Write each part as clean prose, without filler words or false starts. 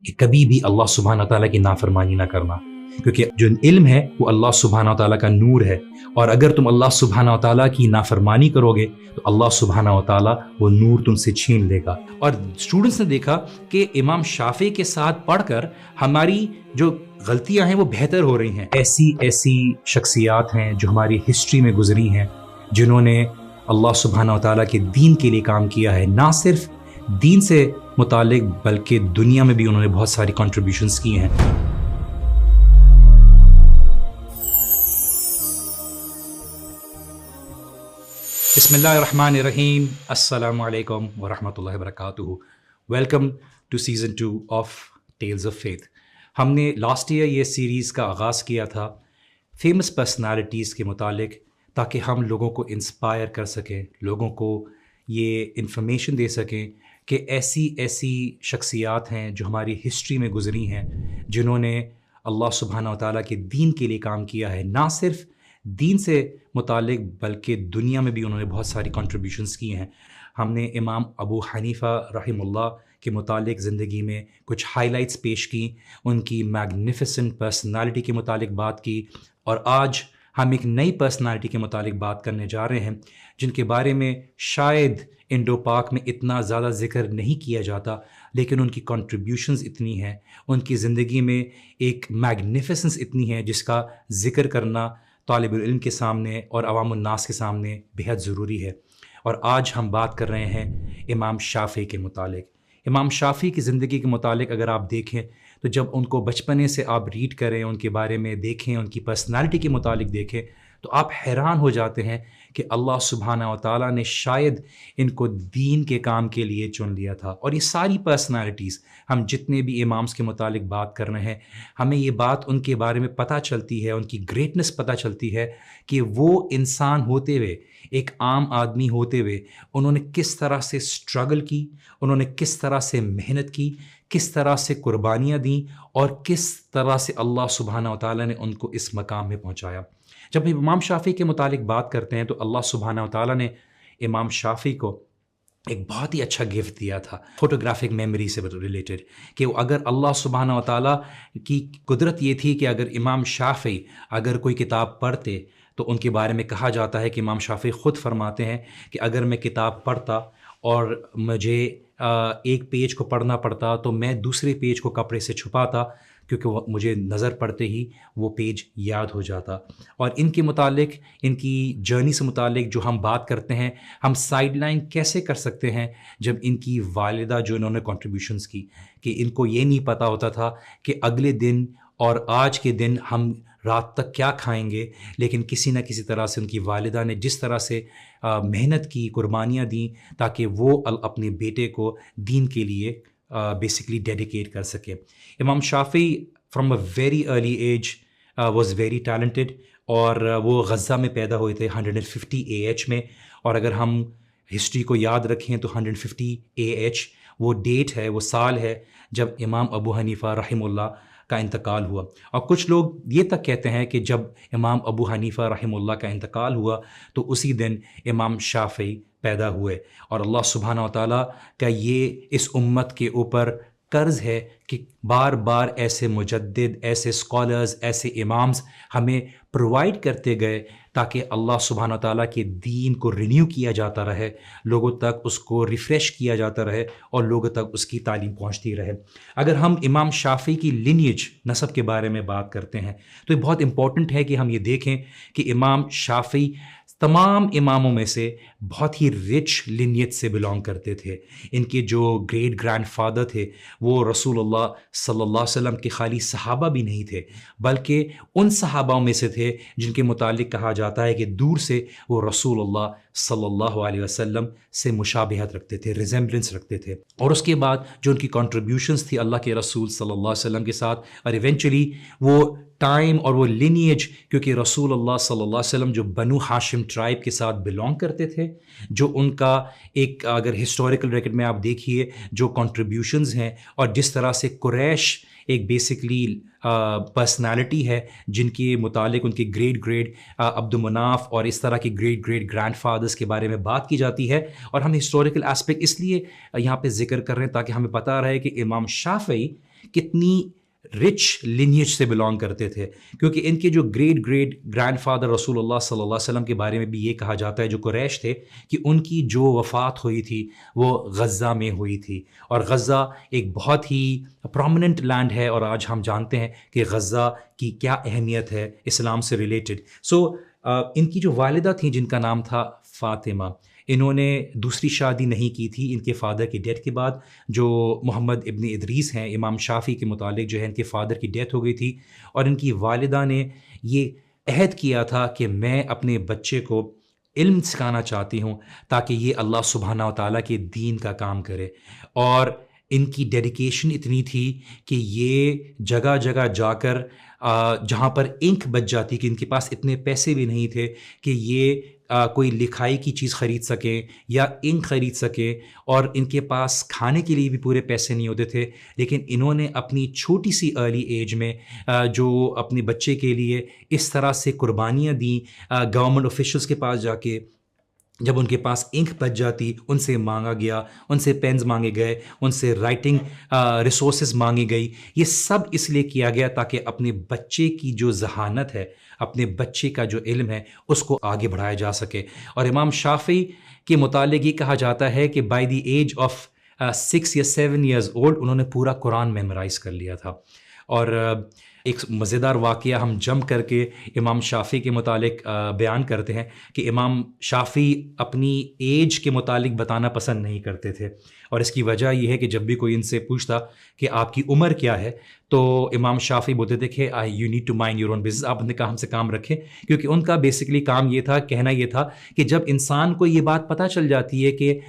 کہ کبھی بھی اللہ سبحانہ تعالیٰ کی نافرمانی نہ کرنا، کیونکہ جو علم ہے وہ اللہ سبحانہ تعالیٰ کا نور ہے، اور اگر تم اللہ سبحانہ تعالیٰ کی نافرمانی کرو گے تو اللہ سبحانہ تعالیٰ وہ نور تم سے چھین لے گا۔ اور اسٹوڈنٹس نے دیکھا کہ امام شافعی کے ساتھ پڑھ کر ہماری جو غلطیاں ہیں وہ بہتر ہو رہی ہیں۔ ایسی شخصیات ہیں جو ہماری ہسٹری میں گزری ہیں، جنہوں نے اللہ سبحانہ تعالیٰ کے دین کے لیے کام کیا ہے، نہ صرف دین سے متعلق بلکہ دنیا میں بھی انہوں نے بہت ساری کنٹریبیوشنز کی ہیں۔ بسم اللہ الرحمن الرحیم، السلام علیکم ورحمۃ اللہ وبرکاتہ۔ Welcome to season 2 of tales of faith. ہم نے لاسٹ ایئر یہ سیریز کا آغاز کیا تھا فیمس پرسنالٹیز کے متعلق، تاکہ ہم لوگوں کو انسپائر کر سکیں، لوگوں کو یہ انفارمیشن دے سکیں کہ ایسی شخصیات ہیں جو ہماری ہسٹری میں گزری ہیں، جنہوں نے اللہ سبحانہ و تعالیٰ کے دین کے لیے کام کیا ہے، نہ صرف دین سے متعلق بلکہ دنیا میں بھی انہوں نے بہت ساری کنٹریبیوشنز کی ہیں۔ ہم نے امام ابو حنیفہ رحمہ اللہ کے متعلق زندگی میں کچھ ہائی لائٹس پیش کی، ان کی میگنیفیسنٹ پرسنالٹی کے متعلق بات کی، اور آج ہم ایک نئی پرسنالٹی کے متعلق بات کرنے جا رہے ہیں جن کے بارے میں شاید انڈو پاک میں اتنا زیادہ ذکر نہیں کیا جاتا، لیکن ان کی کنٹریبیوشنز اتنی ہیں، ان کی زندگی میں ایک میگنیفیسنس اتنی ہے جس کا ذکر کرنا طالب العلم کے سامنے اور عوام الناس کے سامنے بہت ضروری ہے۔ اور آج ہم بات کر رہے ہیں امام شافعی کے متعلق۔ امام شافعی کی زندگی کے متعلق اگر آپ دیکھیں تو جب ان کو بچپنے سے آپ ریڈ کریں، ان کے بارے میں دیکھیں، ان کی پرسنالٹی کے متعلق دیکھیں، تو آپ حیران ہو جاتے ہیں کہ اللہ سبحانہ و تعالیٰ نے شاید ان کو دین کے کام کے لیے چن لیا تھا۔ اور یہ ساری پرسنالٹیز، ہم جتنے بھی امامس کے متعلق بات کر رہے ہیں، ہمیں یہ بات ان کے بارے میں پتہ چلتی ہے، ان کی گریٹنس پتہ چلتی ہے کہ وہ انسان ہوتے ہوئے، ایک عام آدمی ہوتے ہوئے، انہوں نے کس طرح سے اسٹرگل کی، انہوں نے کس طرح سے محنت کی، کس طرح سے قربانیاں دیں، اور کس طرح سے اللہ سبحانہ و تعالیٰ نے ان کو اس مقام میں پہنچایا۔ جب ہم امام شافعی کے متعلق بات کرتے ہیں تو اللہ سبحانہ و تعالیٰ نے امام شافعی کو ایک بہت ہی اچھا گفٹ دیا تھا، فوٹوگرافک میموری سے ریلیٹڈ، کہ اگر اللہ سبحانہ و تعالیٰ کی قدرت یہ تھی کہ اگر امام شافعی اگر کوئی کتاب پڑھتے تو ان کے بارے میں کہا جاتا ہے کہ امام شافعی خود فرماتے ہیں کہ اگر میں کتاب پڑھتا اور مجھے ایک پیج کو پڑھنا پڑتا تو میں دوسرے پیج کو کپڑے سے چھپاتا، کیونکہ مجھے نظر پڑتے ہی وہ پیج یاد ہو جاتا۔ اور ان کے متعلق، ان کی جرنی سے متعلق جو ہم بات کرتے ہیں، ہم سائیڈ لائن کیسے کر سکتے ہیں جب ان کی والدہ جو انہوں نے کنٹریبیوشنز کی، کہ ان کو یہ نہیں پتہ ہوتا تھا کہ اگلے دن اور آج کے دن ہم رات تک کیا کھائیں گے، لیکن کسی نہ کسی طرح سے ان کی والدہ نے جس طرح سے محنت کی، قربانیاں دیں، تاکہ وہ اپنے بیٹے کو دین کے لیے بیسکلی ڈیڈیکیٹ کر سکے۔ امام شافعی from a very early age was very talented, اور وہ غزہ میں پیدا ہوئے تھے 150 AH میں، اور اگر ہم ہسٹری کو یاد رکھیں تو 150 AH وہ ڈیٹ ہے، وہ سال ہے جب امام ابو حنیفہ رحمہ اللہ کا انتقال ہوا۔ اور کچھ لوگ یہ تک کہتے ہیں کہ جب امام ابو حنیفہ رحمہ اللہ کا انتقال ہوا تو اسی دن امام شافعی پیدا ہوئے۔ اور اللہ سبحانہ و تعالیٰ کا یہ اس امت کے اوپر قرض ہے کہ بار بار ایسے مجدد، ایسے اسکالرز، ایسے امامز ہمیں پرووائڈ کرتے گئے، تاکہ اللہ سبحانہ و تعالیٰ کے دین کو رینیو کیا جاتا رہے، لوگوں تک اس کو ریفریش کیا جاتا رہے، اور لوگوں تک اس کی تعلیم پہنچتی رہے۔ اگر ہم امام شافعی کی لینیج، نسب کے بارے میں بات کرتے ہیں تو یہ بہت امپورٹنٹ ہے کہ ہم یہ دیکھیں کہ امام شافعی تمام اماموں میں سے بہت ہی رچ لینیت سے بلانگ کرتے تھے۔ ان کے جو گریٹ گرینڈ فادر تھے وہ رسول اللہ صلی اللہ علیہ وسلم کے خالی صحابہ بھی نہیں تھے، بلکہ ان صحابہ میں سے تھے جن کے متعلق کہا جاتا ہے کہ دور سے وہ رسول اللہ صلی اللہ علیہ وسلم سے مشابہت رکھتے تھے، ریزمبلنس رکھتے تھے۔ اور اس کے بعد جو ان کی کنٹریبیوشنز تھی اللہ کے رسول صلی اللہ علیہ وسلم کے ساتھ، اور ایونچولی وہ ٹائم اور وہ لینیج، کیونکہ رسول اللہ صلی اللہ علیہ وسلم جو بنو ہاشم ٹرائب کے ساتھ بلانگ کرتے تھے، جو ان کا ایک اگر ہسٹوریکل ریکارڈ میں آپ دیکھیے جو کنٹریبیوشنز ہیں، اور جس طرح سے قریش ایک بیسکلی پرسنالٹی ہے جن کے متعلق ان کے گریٹ عبد المناف اور اس طرح کے گریٹ گرینڈ فادرز کے بارے میں بات کی جاتی ہے۔ اور ہم ہسٹوریکل اسپیکٹ اس لیے یہاں پہ ذکر کر رہے ہیں تاکہ ہمیں پتہ رہے کہ امام شافعی کتنی رچ لینیج سے بلانگ کرتے تھے، کیونکہ ان کے جو گریٹ گرینڈ فادر رسول اللہ صلی اللہ علیہ وسلم کے بارے میں بھی یہ کہا جاتا ہے جو قریش تھے کہ ان کی جو وفات ہوئی تھی وہ غزہ میں ہوئی تھی، اور غزہ ایک بہت ہی پرومیننٹ لینڈ ہے، اور آج ہم جانتے ہیں کہ غزہ کی کیا اہمیت ہے اسلام سے ریلیٹڈ. سو ان کی جو والدہ تھیں جن کا نام تھا فاطمہ، انہوں نے دوسری شادی نہیں کی تھی ان کے فادر کی ڈیتھ کے بعد. جو محمد ابن ادریس ہیں امام شافعی کے متعلق جو ہے ان کے فادر کی ڈیتھ ہو گئی تھی، اور ان کی والدہ نے یہ عہد کیا تھا کہ میں اپنے بچے کو علم سکھانا چاہتی ہوں تاکہ یہ اللہ سبحانہ و تعالیٰ کے دین کا کام کرے. اور ان کی ڈیڈیکیشن اتنی تھی کہ یہ جگہ جگہ جا کر جہاں پر انک بچ جاتی، کہ ان کے پاس اتنے پیسے بھی نہیں تھے کہ یہ کوئی لکھائی کی چیز خرید سکیں یا انک خرید سکیں، اور ان کے پاس کھانے کے لیے بھی پورے پیسے نہیں ہوتے تھے، لیکن انہوں نے اپنی چھوٹی سی ارلی ایج میں جو اپنے بچے کے لیے اس طرح سے قربانیاں دیں. گورنمنٹ آفیشلس کے پاس جا کے جب ان کے پاس انک بچ جاتی ان سے مانگا گیا، ان سے پینز مانگے گئے، ان سے رائٹنگ ریسورسز مانگی گئی. یہ سب اس لیے کیا گیا تاکہ اپنے بچے کی جو ذہانت ہے، اپنے بچے کا جو علم ہے اس کو آگے بڑھایا جا سکے. اور امام شافعی کے متعلق یہ کہا جاتا ہے کہ بائی دی ایج آف 6 یا 7 ایئرز اولڈ انہوں نے پورا قرآن میمورائز کر لیا تھا. اور ایک مزیدار واقعہ ہم جم کر کے امام شافعی کے متعلق بیان کرتے ہیں کہ امام شافعی اپنی ایج کے متعلق بتانا پسند نہیں کرتے تھے، اور اس کی وجہ یہ ہے کہ جب بھی کوئی ان سے پوچھتا کہ آپ کی عمر کیا ہے تو امام شافعی بولتے تھے کہ you need to mind your own business, آپ اپنے کام سے کام رکھیں. کیونکہ ان کا بیسکلی کام یہ تھا، کہنا یہ تھا کہ جب انسان کو یہ بات پتہ چل جاتی ہے کہ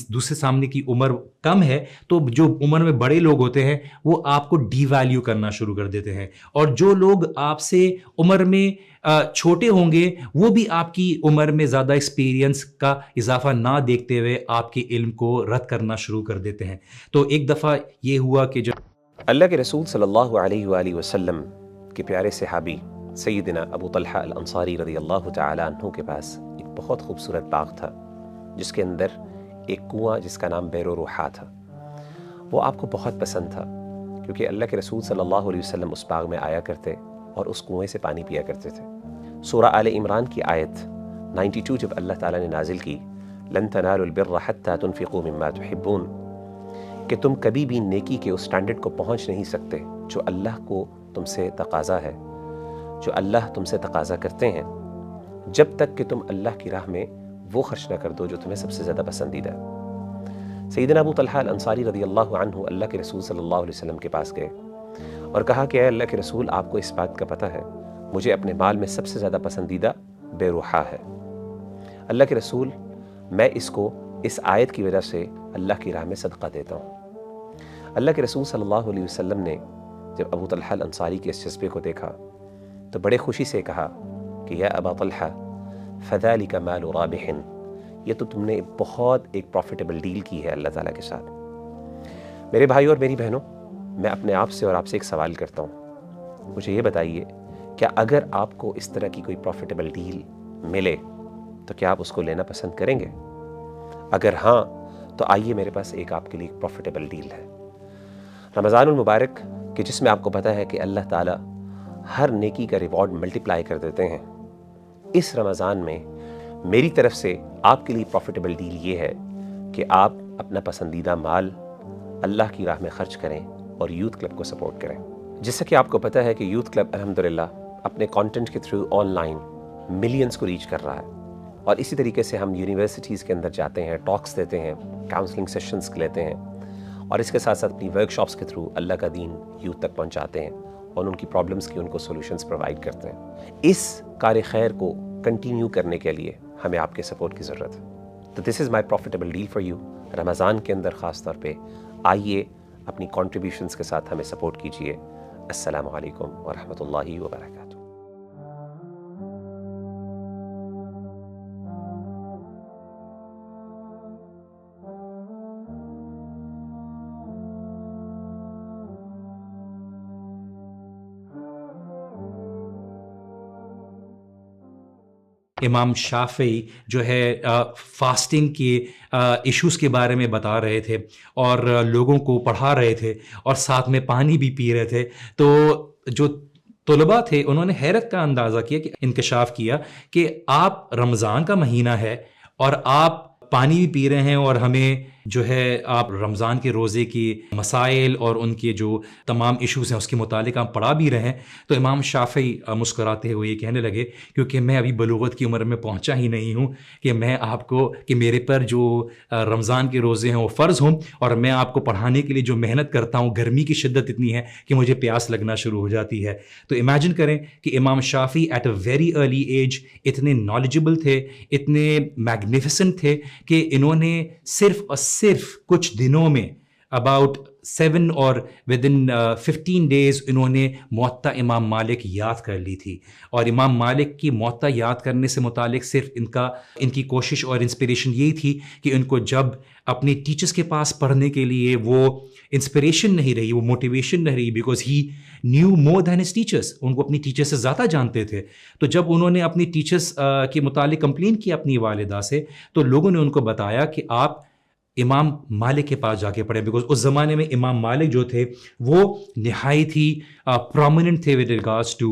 دوسرے سامنے کی عمر کم ہے تو جو عمر میں بڑے لوگ ہوتے ہیں وہ آپ کو ڈی ویلیو کرنا شروع کر دیتے ہیں، اور جو لوگ آپ سے عمر میں چھوٹے ہوں گے وہ بھی آپ کی عمر میں زیادہ ایکسپیرینس کا اضافہ نہ دیکھتے ہوئے آپ کے علم کو رد کرنا شروع کر دیتے ہیں. تو ایک دفعہ یہ ہوا کہ جب اللہ کے رسول صلی اللہ علیہ وآلہ وسلم کے پیارے صحابی سیدنا ابو طلحہ الانصاری رضی اللہ تعالیٰ عنہ کے پاس ایک بہت خوبصورت باغ تھا جس کے اندر ایک کنواں جس کا نام بیر روحا تھا. وہ آپ کو بہت پسند تھا کیونکہ اللہ کے رسول صلی اللہ علیہ وسلم اس باغ میں آیا کرتے اور اس کنویں سے پانی پیا کرتے تھے. سورہ آل عمران کی آیت 92 جب اللہ تعالیٰ نے نازل کی، لن تنالوا البر حتى تنفقوا مما تحبون، کہ تم کبھی بھی نیکی کے اس سٹینڈرڈ کو پہنچ نہیں سکتے جو اللہ کو تم سے تقاضا ہے، جو اللہ تم سے تقاضا کرتے ہیں، جب تک کہ تم اللہ کی راہ میں وہ خرچ نہ کر دو جو تمہیں سب سے زیادہ پسندیدہ ہے. سیدنا ابو طلحہ الانصاری رضی اللہ عنہ اللہ کے رسول صلی اللہ علیہ وسلم کے پاس گئے اور کہا کہ اے اللہ کے رسول، آپ کو اس بات کا پتہ ہے مجھے اپنے مال میں سب سے زیادہ پسندیدہ بے روحا ہے. اللہ کے رسول، میں اس کو اس آیت کی وجہ سے اللہ کی راہ میں صدقہ دیتا ہوں. اللہ کے رسول صلی اللہ علیہ وسلم نے جب ابو طلحہ الانصاری کے اس جذبے کو دیکھا تو بڑے خوشی سے کہا کہ یا ابا طلحہ فذلک مال رابح، یہ تو تم نے بہت ایک پروفیٹیبل ڈیل کی ہے اللہ تعالیٰ کے ساتھ. میرے بھائیوں اور میری بہنوں، میں اپنے آپ سے اور آپ سے ایک سوال کرتا ہوں. مجھے یہ بتائیے، کیا اگر آپ کو اس طرح کی کوئی پروفیٹیبل ڈیل ملے تو کیا آپ اس کو لینا پسند کریں گے؟ اگر ہاں تو آئیے میرے پاس ایک آپ کے لیے پروفیٹیبل ڈیل ہے. رمضان المبارک کہ جس میں آپ کو پتہ ہے کہ اللہ تعالیٰ ہر نیکی کا ریوارڈ ملٹیپلائی کر دیتے ہیں، اس رمضان میں میری طرف سے آپ کے لیے پروفیٹیبل ڈیل یہ ہے کہ آپ اپنا پسندیدہ مال اللہ کی راہ میں خرچ کریں اور یوتھ کلب کو سپورٹ کریں. جیسا کہ آپ کو پتہ ہے کہ یوتھ کلب الحمدللہ اپنے کانٹینٹ کے تھرو آن لائن ملینز کو ریچ کر رہا ہے، اور اسی طریقے سے ہم یونیورسٹیز کے اندر جاتے ہیں، ٹاکس دیتے ہیں، کاؤنسلنگ سیشنز لیتے ہیں، اور اس کے ساتھ ساتھ اپنی ورک شاپس کے تھرو اللہ کا دین یوتھ تک پہنچاتے ہیں اور ان کی پرابلمس کی ان کو سولوشنز پرووائڈ کرتے ہیں. اس کار خیر کو کنٹینیو کرنے کے لیے ہمیں آپ کے سپورٹ کی ضرورت ہے. تو دس از مائی پروفیٹیبل ڈیل فار یو. رمضان کے اندر خاص طور پہ آئیے اپنی کنٹریبیوشنز کے ساتھ ہمیں سپورٹ کیجیے. السلام علیکم ورحمۃ اللہ وبرکاتہ. امام شافعی جو ہے فاسٹنگ کے ایشوز کے بارے میں بتا رہے تھے اور لوگوں کو پڑھا رہے تھے اور ساتھ میں پانی بھی پی رہے تھے، تو جو طلباء تھے انہوں نے حیرت کا اندازہ کیا، کہ انکشاف کیا کہ آپ رمضان کا مہینہ ہے اور آپ پانی بھی پی رہے ہیں، اور ہمیں جو ہے آپ رمضان کے روزے کی مسائل اور ان کے جو تمام ایشوز ہیں اس کے متعلق آپ پڑھا بھی رہے ہیں۔ تو امام شافعی مسکراتے ہوئے یہ کہنے لگے، کیونکہ میں ابھی بلوغت کی عمر میں پہنچا ہی نہیں ہوں کہ میں آپ کو، کہ میرے پر جو رمضان کے روزے ہیں وہ فرض ہوں، اور میں آپ کو پڑھانے کے لیے جو محنت کرتا ہوں، گرمی کی شدت اتنی ہے کہ مجھے پیاس لگنا شروع ہو جاتی ہے۔ تو امیجن کریں کہ امام شافعی at a very early age اتنے نالجبل تھے، اتنے میگنیفیسنٹ تھے کہ انہوں نے صرف اور صرف کچھ دنوں میں اباؤٹ 7 اور ودن 15 days انہوں نے موطا امام مالک یاد کر لی تھی، اور امام مالک کی موطا یاد کرنے سے متعلق صرف ان کی کوشش اور انسپریشن یہی تھی کہ ان کو جب اپنے ٹیچرز کے پاس پڑھنے کے لیے وہ انسپریشن نہیں رہی، وہ موٹیویشن نہیں رہی، because he knew more than his teachers, ان کو اپنی ٹیچر سے زیادہ جانتے تھے۔ تو جب انہوں نے اپنی ٹیچرس کے متعلق کمپلین کی اپنی والدہ سے، تو لوگوں نے ان کو بتایا کہ آپ امام مالک کے پاس جا کے پڑھیں، بیکاز اس زمانے میں امام مالک جو تھے وہ نہایت ہی پرومیننٹ تھے ود ریگارڈس ٹو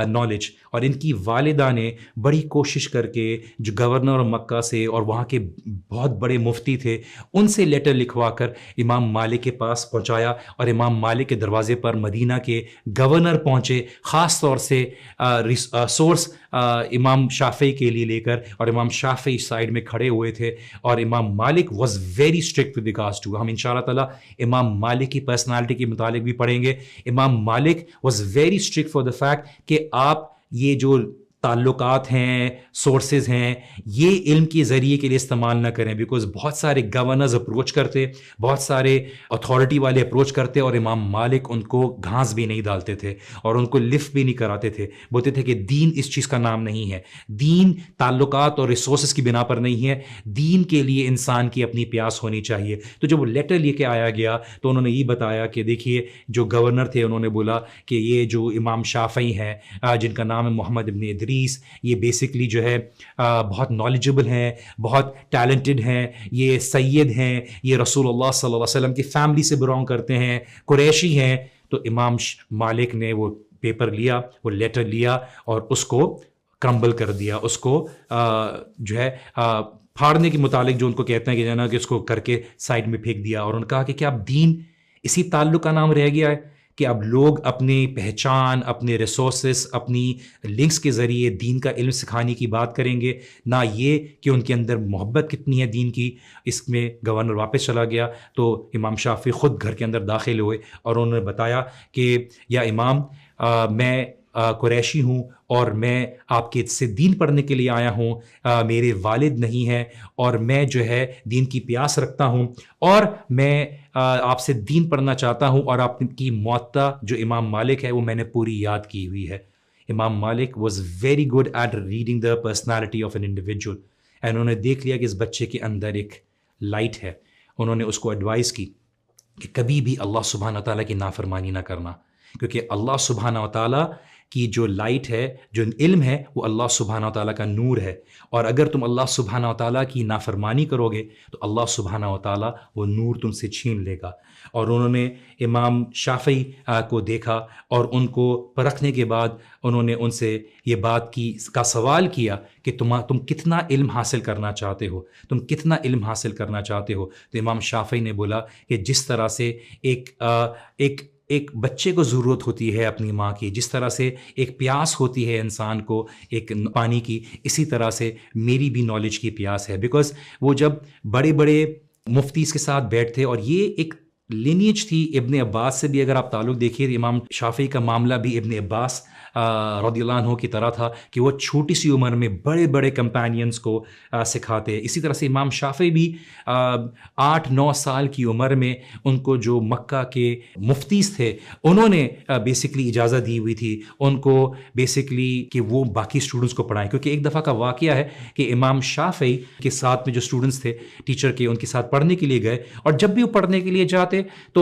نالج، اور ان کی والدہ نے بڑی کوشش کر کے جو گورنر مکہ سے اور وہاں کے بہت بڑے مفتی تھے ان سے لیٹر لکھوا کر امام مالک کے پاس پہنچایا، اور امام مالک کے دروازے پر مدینہ کے گورنر پہنچے، خاص طور سے سورس امام شافعی کے لیے لے کر، اور امام شافعی سائڈ میں کھڑے ہوئے تھے، اور امام مالک was very strict with regards to, ہم ان شاء اللہ تعالیٰ امام مالک کی پرسنالٹی کے متعلق بھی پڑھیں گے۔ امام مالک was very strict for the fact کہ آپ یہ جو تعلقات ہیں، سورسز ہیں، یہ علم کے ذریعے کے لیے استعمال نہ کریں، بیکاز بہت سارے گورنرز اپروچ کرتے، بہت سارے اتھارٹی والے اپروچ کرتے، اور امام مالک ان کو گھاس بھی نہیں ڈالتے تھے اور ان کو لفٹ بھی نہیں کراتے تھے، بولتے تھے کہ دین اس چیز کا نام نہیں ہے، دین تعلقات اور ریسورسز کی بنا پر نہیں ہے، دین کے لیے انسان کی اپنی پیاس ہونی چاہیے۔ تو جب وہ لیٹر لے کے آیا گیا تو انہوں نے یہ بتایا کہ دیکھیے جو گورنر تھے انہوں نے بولا کہ یہ جو امام شافعی ہیں جن کا نام ہے محمد ابن ادریس، یہ بیسکلی جو ہے بہت نالجبل ہیں، بہت ٹیلنٹڈ ہیں، یہ سید ہیں، یہ رسول اللہ صلی اللہ علیہ وسلم کی فیملی سے بلانگ کرتے ہیں، قریشی ہیں۔ تو امام مالک نے وہ پیپر لیا، وہ لیٹر لیا اور اس کو کرمبل کر دیا، اس کو جو ہے پھاڑنے کے متعلق جو ان کو کہتے ہیں کہ جانا کہ اس کو کر کے سائڈ میں پھینک دیا، اور انہوں نے کہا کہ کیا اب دین اسی تعلق کا نام رہ گیا ہے کہ اب لوگ اپنی پہچان، اپنے ریسورسز، اپنی لنکس کے ذریعے دین کا علم سکھانے کی بات کریں گے، نہ یہ کہ ان کے اندر محبت کتنی ہے دین کی۔ اس میں گورنر واپس چلا گیا تو امام شافعی خود گھر کے اندر داخل ہوئے اور انہوں نے بتایا کہ یا امام میں قریشی ہوں اور میں آپ کے سے دین پڑھنے کے لیے آیا ہوں، میرے والد نہیں ہیں اور میں جو ہے دین کی پیاس رکھتا ہوں اور میں آپ سے دین پڑھنا چاہتا ہوں، اور آپ کی موطا جو امام مالک ہے وہ میں نے پوری یاد کی ہوئی ہے۔ امام مالک was very good at reading the personality of an individual, and انہوں نے دیکھ لیا کہ اس بچے کے اندر ایک لائٹ ہے۔ انہوں نے اس کو ایڈوائز کی کہ کبھی بھی اللہ سبحانہ تعالیٰ کی نافرمانی نہ کرنا، کیونکہ اللہ سبحانہ تعالیٰ کی جو لائٹ ہے، جو علم ہے، وہ اللہ سبحانہ تعالیٰ کا نور ہے، اور اگر تم اللہ سبحانہ تعالیٰ کی نافرمانی کرو گے تو اللہ سبحانہ تعالیٰ وہ نور تم سے چھین لے گا۔ اور انہوں نے امام شافعی کو دیکھا اور ان کو پرکھنے کے بعد انہوں نے ان سے یہ بات کا سوال کیا کہ تم کتنا علم حاصل کرنا چاہتے ہو، تم کتنا علم حاصل کرنا چاہتے ہو؟ تو امام شافعی نے بولا کہ جس طرح سے ایک بچے کو ضرورت ہوتی ہے اپنی ماں کی، جس طرح سے ایک پیاس ہوتی ہے انسان کو ایک پانی کی، اسی طرح سے میری بھی نالج کی پیاس ہے۔ بیکاز وہ جب بڑے بڑے مفتیز کے ساتھ بیٹھتے، اور یہ ایک لینیج تھی ابن عباس سے بھی، اگر آپ تعلق دیکھیے امام شافعی کا معاملہ بھی ابن عباس رضی اللہ عنہ کی طرح تھا کہ وہ چھوٹی سی عمر میں بڑے بڑے کمپینینز کو سکھاتے۔ اسی طرح سے امام شافعی بھی 8-9 سال کی عمر میں ان کو جو مکہ کے مفتیز تھے انہوں نے بیسکلی اجازت دی ہوئی تھی ان کو بیسکلی کہ وہ باقی اسٹوڈنٹس کو پڑھائیں، کیونکہ ایک دفعہ کا واقعہ ہے کہ امام شافعی کے ساتھ میں جو اسٹوڈنٹس تھے ٹیچر کے، ان کے ساتھ پڑھنے کے لیے گئے، اور جب بھی وہ پڑھنے کے لیے جاتے جاتے تو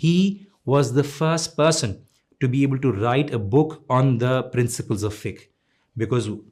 he was the first person to be able to write a book on the principles of fiqh, because